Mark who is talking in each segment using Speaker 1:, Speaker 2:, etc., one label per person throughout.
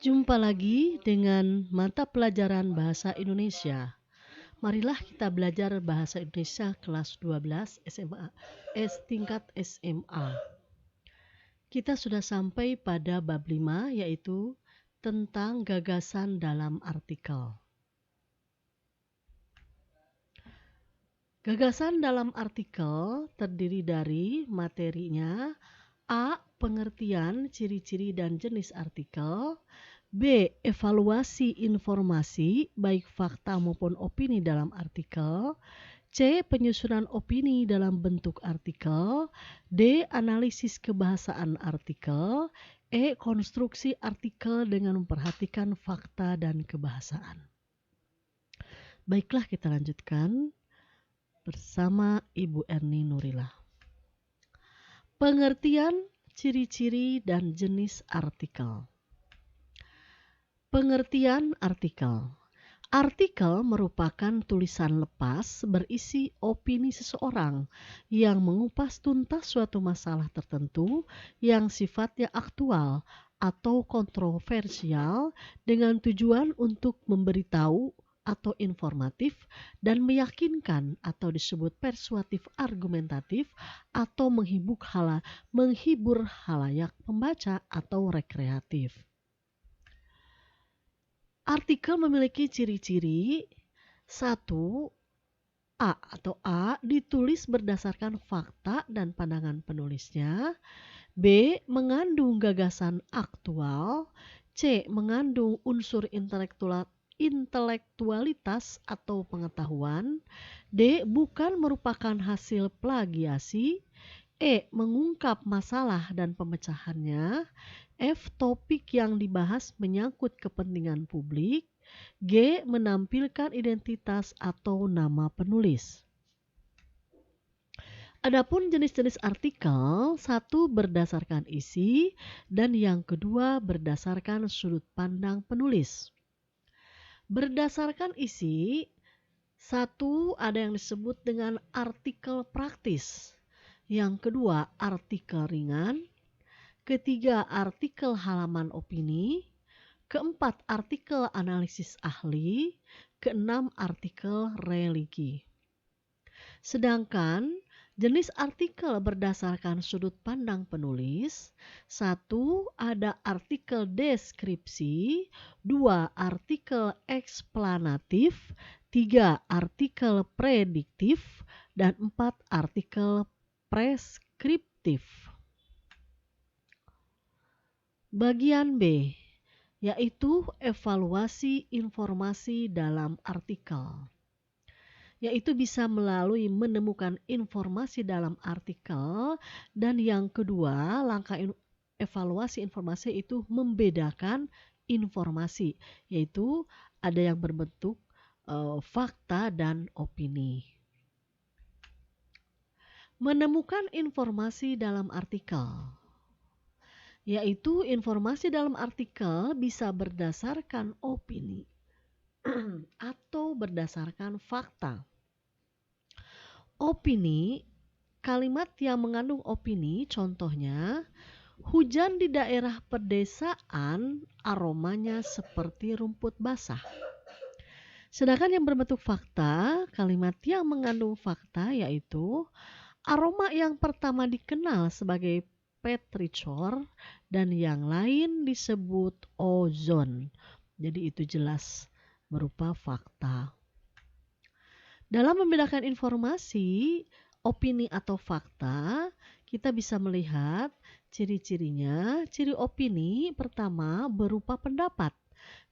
Speaker 1: Jumpa lagi dengan mata pelajaran Bahasa Indonesia. Marilah kita belajar Bahasa Indonesia kelas 12 SMA, tingkat SMA. Kita sudah sampai pada bab 5, yaitu tentang gagasan dalam artikel. Gagasan dalam artikel terdiri dari materinya: A. Pengertian, ciri-ciri dan jenis artikel. B. Evaluasi informasi, baik fakta maupun opini dalam artikel. C. Penyusunan opini dalam bentuk artikel. D. Analisis kebahasaan artikel. E. Konstruksi artikel dengan memperhatikan fakta dan kebahasaan. Baiklah, kita lanjutkan bersama Ibu Erni Nurillah. Pengertian, ciri-ciri dan jenis artikel. Pengertian artikel. Artikel merupakan tulisan lepas berisi opini seseorang yang mengupas tuntas suatu masalah tertentu yang sifatnya aktual atau kontroversial dengan tujuan untuk memberitahu atau informatif dan meyakinkan atau disebut persuasif argumentatif atau menghibur halayak pembaca atau rekreatif. Artikel memiliki ciri-ciri. 1. A ditulis berdasarkan fakta dan pandangan penulisnya. B. Mengandung gagasan aktual. C. Mengandung unsur intelektualitas atau pengetahuan. D. Bukan merupakan hasil plagiasi. E. Mengungkap masalah dan pemecahannya. F. Topik yang dibahas menyangkut kepentingan publik. G. Menampilkan identitas atau nama penulis. Adapun jenis-jenis artikel, 1 berdasarkan isi dan yang kedua berdasarkan sudut pandang penulis. Berdasarkan isi, 1 ada yang disebut dengan artikel praktis, yang kedua artikel ringan, ketiga artikel halaman opini, keempat artikel analisis ahli, keenam artikel religi. Sedangkan jenis artikel berdasarkan sudut pandang penulis, 1 ada artikel deskripsi, 2 artikel eksplanatif, 3 artikel prediktif, dan 4 artikel preskriptif. Bagian B, yaitu evaluasi informasi dalam artikel, yaitu bisa melalui menemukan informasi dalam artikel, dan yang kedua langkah evaluasi informasi itu membedakan informasi, yaitu ada yang berbentuk fakta dan opini. Menemukan informasi dalam artikel, yaitu informasi dalam artikel bisa berdasarkan opini atau berdasarkan fakta. Opini, kalimat yang mengandung opini, contohnya, hujan di daerah pedesaan aromanya seperti rumput basah. Sedangkan yang berbentuk fakta, kalimat yang mengandung fakta yaitu aroma yang pertama dikenal sebagai petrichor dan yang lain disebut ozon. Jadi itu jelas berupa fakta. Dalam membedakan informasi, opini atau fakta, kita bisa melihat ciri-cirinya. Ciri opini pertama berupa pendapat.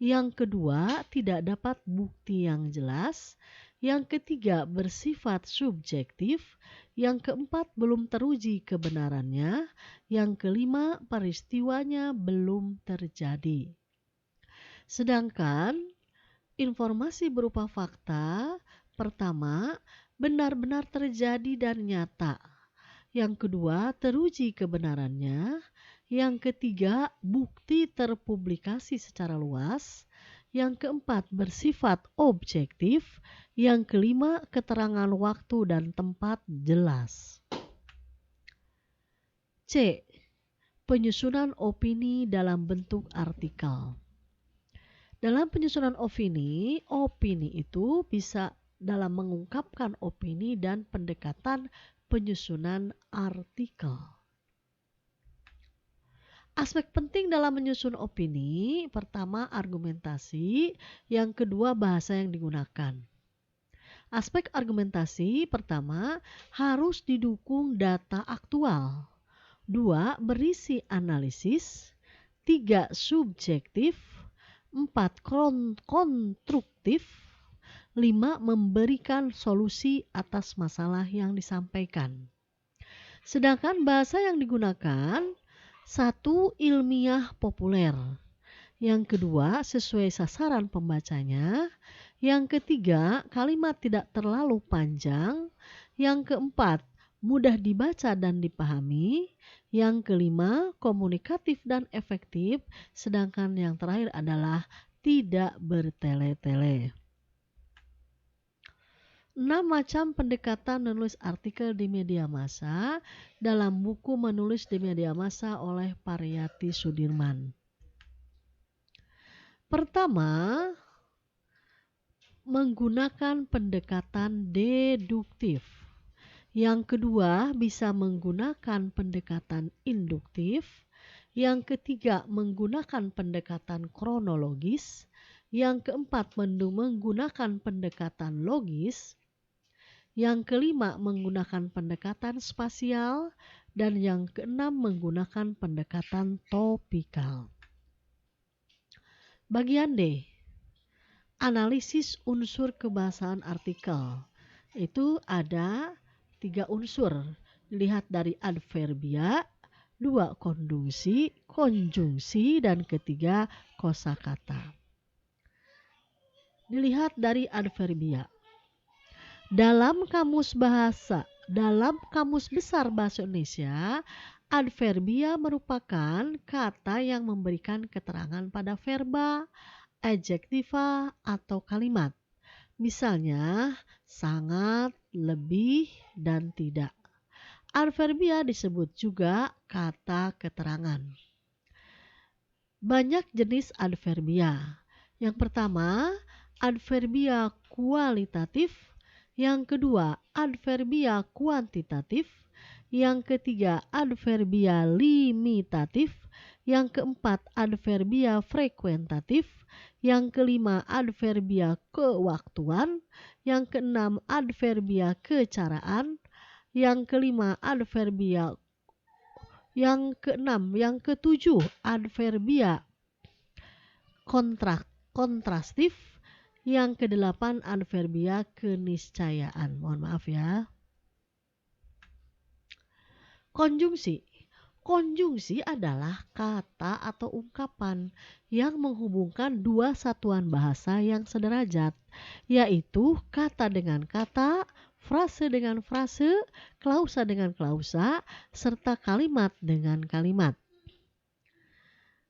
Speaker 1: Yang kedua tidak dapat bukti yang jelas. Yang ketiga bersifat subjektif. Yang keempat belum teruji kebenarannya. Yang kelima peristiwanya belum terjadi. Sedangkan informasi berupa fakta, pertama, benar-benar terjadi dan nyata. Yang kedua, teruji kebenarannya. Yang ketiga, bukti terpublikasi secara luas. Yang keempat, bersifat objektif. Yang kelima, keterangan waktu dan tempat jelas. C. Penyusunan opini dalam bentuk artikel. Dalam penyusunan opini itu bisa dalam mengungkapkan opini dan pendekatan penyusunan artikel. Aspek penting dalam menyusun opini, pertama argumentasi, yang kedua bahasa yang digunakan. Aspek argumentasi pertama harus didukung data aktual. 2. Berisi analisis. 3. Subjektif. 4. Konstruktif. 5. Memberikan solusi atas masalah yang disampaikan. Sedangkan bahasa yang digunakan, 1. Ilmiah populer. Yang kedua, sesuai sasaran pembacanya. Yang ketiga, kalimat tidak terlalu panjang. Yang keempat, mudah dibaca dan dipahami. Yang kelima, komunikatif dan efektif. Sedangkan yang terakhir adalah tidak bertele-tele. 6 macam pendekatan menulis artikel di media massa dalam buku Menulis di Media Massa oleh Pariyati Sudirman. Pertama, menggunakan pendekatan deduktif. Yang kedua, bisa menggunakan pendekatan induktif. Yang ketiga, menggunakan pendekatan kronologis. Yang keempat, menggunakan pendekatan logis. Yang kelima, menggunakan pendekatan spasial. Dan yang keenam, menggunakan pendekatan topikal. Bagian D. Analisis unsur kebahasaan artikel. Itu ada 3 unsur. Dilihat dari adverbia, 2 konjungsi, dan ketiga kosakata. Dilihat dari adverbia. Dalam kamus besar bahasa Indonesia, adverbia merupakan kata yang memberikan keterangan pada verba, adjektiva, atau kalimat. Misalnya, sangat, lebih, dan tidak. Adverbia disebut juga kata keterangan. Banyak jenis adverbia. Yang pertama, adverbia kualitatif. Yang kedua, adverbia kuantitatif. Yang ketiga, adverbia limitatif. Yang keempat, adverbia frekuentatif. Yang kelima, adverbia kewaktuan. Yang keenam, adverbia kecaraan. Yang ketujuh, adverbia kontrastif. Yang kedelapan, adverbia keniscayaan. Mohon maaf ya. Konjungsi. Konjungsi adalah kata atau ungkapan yang menghubungkan dua satuan bahasa yang sederajat, yaitu kata dengan kata, frase dengan frase, klausa dengan klausa, serta kalimat dengan kalimat.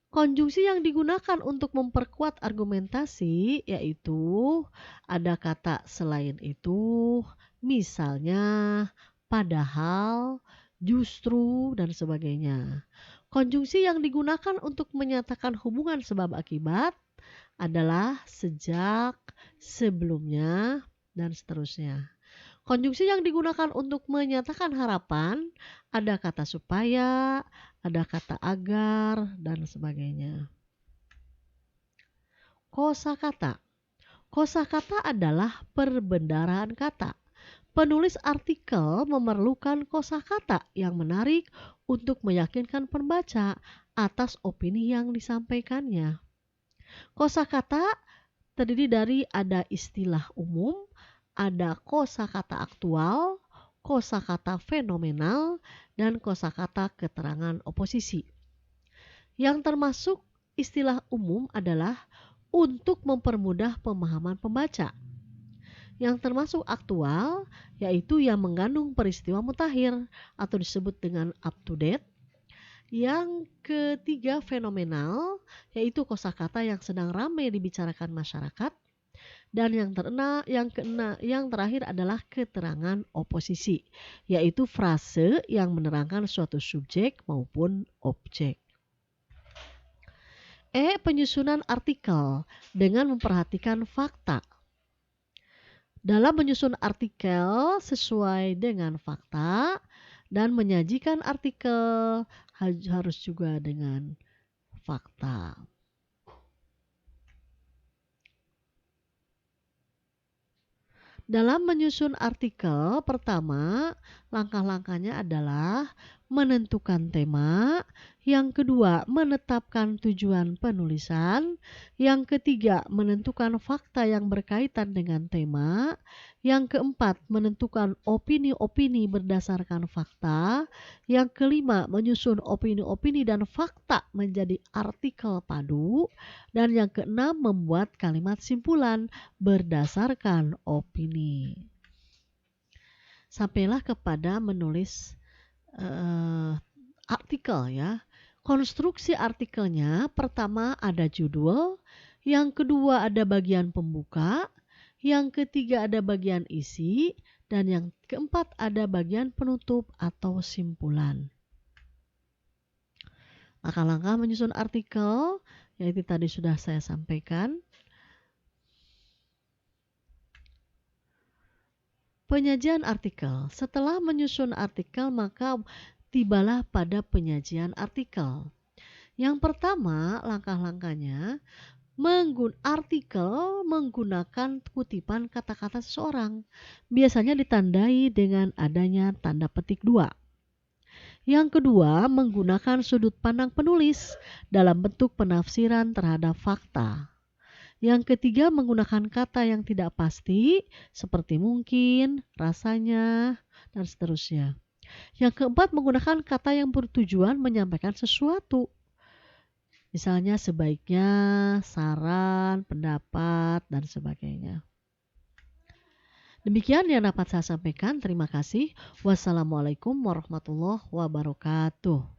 Speaker 1: Konjungsi yang digunakan untuk memperkuat argumentasi yaitu ada kata selain itu, misalnya, padahal, justru, dan sebagainya. Konjungsi yang digunakan untuk menyatakan hubungan sebab akibat adalah sejak, sebelumnya, dan seterusnya. Konjungsi yang digunakan untuk menyatakan harapan ada kata supaya, ada kata agar, dan sebagainya. Kosakata. Kosakata adalah perbendaharaan kata. Penulis artikel memerlukan kosakata yang menarik untuk meyakinkan pembaca atas opini yang disampaikannya. Kosakata terdiri dari ada istilah umum, ada kosakata aktual, kosakata fenomenal, dan kosakata keterangan oposisi. Yang termasuk istilah umum adalah untuk mempermudah pemahaman pembaca. Yang termasuk aktual yaitu yang mengandung peristiwa mutakhir atau disebut dengan up to date. Yang ketiga fenomenal yaitu kosakata yang sedang ramai dibicarakan masyarakat. Dan yang terakhir adalah keterangan oposisi, yaitu frase yang menerangkan suatu subjek maupun objek. Penyusunan artikel dengan memperhatikan fakta. Dalam menyusun artikel sesuai dengan fakta dan menyajikan artikel harus juga dengan fakta. Dalam menyusun artikel, pertama, langkah-langkahnya adalah menentukan tema, yang kedua, menetapkan tujuan penulisan, yang ketiga, menentukan fakta yang berkaitan dengan tema, yang keempat, menentukan opini-opini berdasarkan fakta, yang kelima, menyusun opini-opini dan fakta menjadi artikel padu, dan yang keenam, membuat kalimat simpulan berdasarkan opini. Sampailah kepada menulis artikel ya. Konstruksi artikelnya pertama ada judul, yang kedua ada bagian pembuka, yang ketiga ada bagian isi, dan yang keempat ada bagian penutup atau simpulan. Langkah-langkah menyusun artikel yaitu tadi sudah saya sampaikan. Penyajian artikel. Setelah menyusun artikel, maka tibalah pada penyajian artikel. Yang pertama, langkah-langkahnya, artikel menggunakan kutipan kata-kata seseorang. Biasanya ditandai dengan adanya tanda petik 2. Yang kedua, menggunakan sudut pandang penulis dalam bentuk penafsiran terhadap fakta. Yang ketiga, menggunakan kata yang tidak pasti seperti mungkin, rasanya, dan seterusnya. Yang keempat, menggunakan kata yang bertujuan menyampaikan sesuatu. Misalnya sebaiknya, saran, pendapat, dan sebagainya. Demikian yang dapat saya sampaikan. Terima kasih. Wassalamualaikum warahmatullahi wabarakatuh.